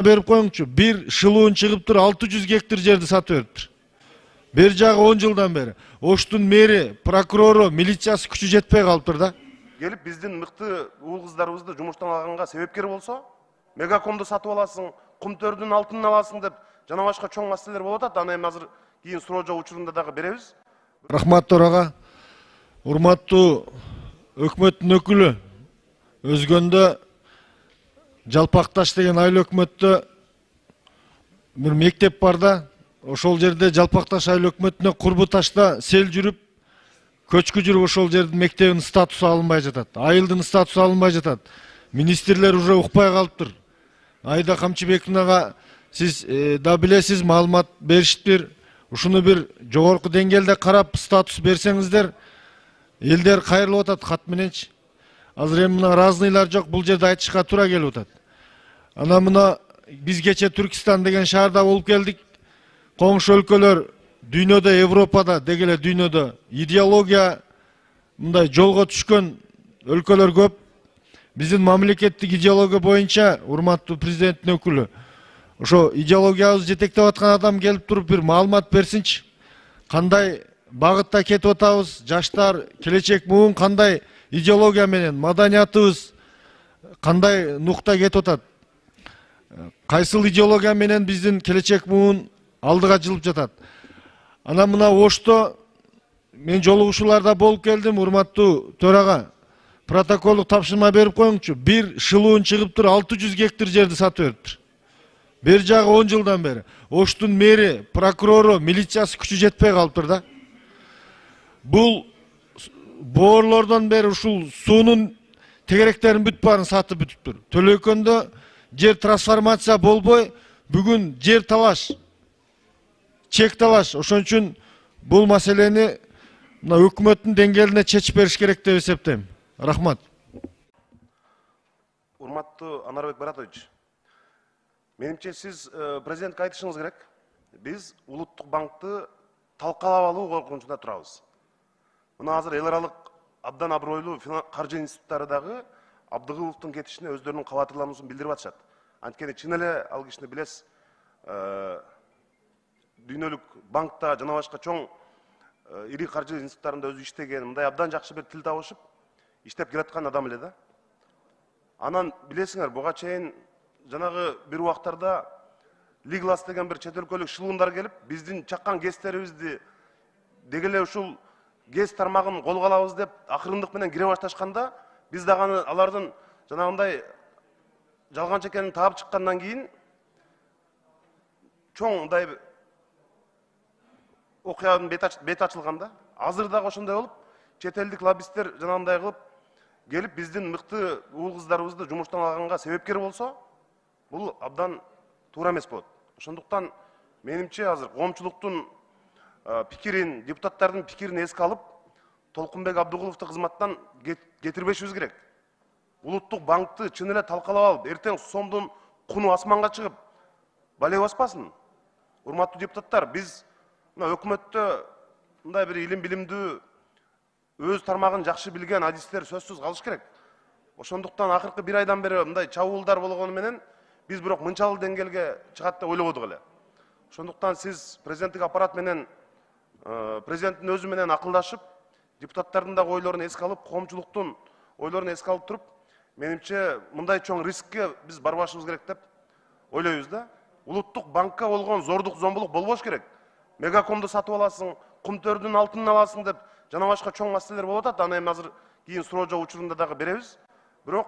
берип коюңчу. Бир шылуун чыгыптыр 600 гектар жерди сатып бериптир. Бер жагы 10 жылдан бери. Оштун мэри, прокурору, милициясы күчү жетпей калыптыр да. Келип биздин мыкты уул кыздарыбызды жумуштан алганга себепкер болсо, мегакомду сатып аласың, Кумтөрдүн алтынын аласың деп жана башка чоң маселелер болуп атат. Аны эми азыр кийин суроо жоо учурунда дагы беребиз. Рахмат төрага. Урматтуу өкмөттүн өкүлү. Өзгөндө Жалпакташ деген айыл өкмөттө бир мектеп бар да. Ошол жерде Жалпакташ айыл өкмөтүнө Курбуташта сел жүрүп, көчкү жүрүп ошол жердин мектебинин статусу алынбай жатат. Айылдын статусу алынбай жатат. Министрлер уже укпай калыптыр. Айда Камчыбеков ага сиз да билесиз, маалымат беришиптир. Ушуну бир жогорку деңгээлде карап статус берсеңиздер, элдер кайрылып атат кат мененчи. Азыр эми мына разныйлар жок, бул жерде айтышка туура келип атат. Ана мына биз кече Түркистан деген шаарда болуп келдик. Коңшу өлкөлөр дүйнөдө, Европада дегеле дүйнөдө идеология мындай жолго түшкөн өлкөлөр көп. Биздин мамлекеттик идеология боюнча, урматтуу президенттин өкүлү, ошо идеологиябызды жетектеп аткан адам келип туруп бир маалымат берсинчи. Кандай багытта кетип атабыз, жаштар, келечек буун кандай идеология менен, маданиятыбыз кандай нукта кетип атат. Кайсыл идеология менен биздин келечек буун алдыга жылып жатат. Ана мына Ошто мен жолугушууларда болуп келдим, урматтуу төрага. Протоколдук тапшырма берип коюңчу. Бир шылуун чыгыптыр 600 гектар жерди сатып бериптир. Бер жагы 10 жылдан бери. Оштун мэри, прокурору, милициясы күчү жетпей калыптыр да. Бул боорлордон бери ушул суунун тегеректерин бүт баарын сатып бүтүптүр. Төлөкөндө жер трансформация болбой, бүгүн жер талаш, чек талаш. Ошон үчүн бул маселени мына өкмөттүн деңгээлине чечип бериш керек деп эсептейм. Рахмат. Урматтуу Анарбек Баратович, менимче сиз президентке айтышыңыз керек. Биз улуттук банкты талкалап алуу коркунучунда турабыз. Мына азыр эл аралык абдан абройлуу каржы институттары дагы Абдыгуловдун кетишине өздөрүнүн кабатырлануусун билдирип атышат. Анткени чын эле ал кишини билесиз, дүйнөлүк банкта жана башка чоң ири каржы институттарында өзү иштеген, мындай абдан жакшы бир тил табышып иштеп келаткан адам эле да. Анан билесиңер, буга чейин жанагы бир убактарда Лиглас деген бир чет өлкөлүк шылуундар келип, биздин чаккан гэстерибизди дегеле ушул гэс тармагын колго алабыз деп акырындык менен кире башташканда, биз дагы алардын жанагындай жалганча экенин таап чыккандан кийин чоң мындай окуянын бети ачылганда, азыр дагы ошондой болуп, чет элдик лоббисттер жанагындай кылып келип биздин мыкты уул кыздарыбызды жумуштан алганга себепкер болсо, бул абдан туура эмес болот. Ошондуктан менимче азыр коомчулуктун пикирин, депутаттардын пикирин эске алып, Толкунбек Абдыгуловду кызматтан кетирбешибиз керек. Улуттук банкты чын эле талкалап алып, эртең сомдун куну асманга чыгып, бале баспасын. Урматтуу депутаттар, биз мына өкмөттө мындай бир илим билимдүү, өз тармагын жакшы билген адистер сөзсүз калыш керек. Ошондуктан акыркы бир айдан бери мындай чабуулдар болгону менен биз бирок мынчалык деңгээлге чыгат деп ойлободук эле. Ошондуктан сиз президенттик аппарат менен, президенттин өзү менен акылдашып, депутаттардын дагы ойлорун эске алып, коомчулуктун ойлорун эске алып туруп, менимче мындай чоң рискке биз барбашыбыз керек деп ойлойбуз да. Улуттук банкка болгон зордук зомбулук болбош керек. Мегакомду сатып аласың, Кумтөрдүн алтынын аласың деп жана башка чоң маселелер болуп атат. Аны эми азыр кийин суроо жоо учурунда дагы беребиз. Бирок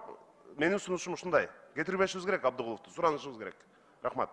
менин сунушум ушундай. Кетирбешибиз керек Абдыгуловду, суранышыбыз керек. Рахмат.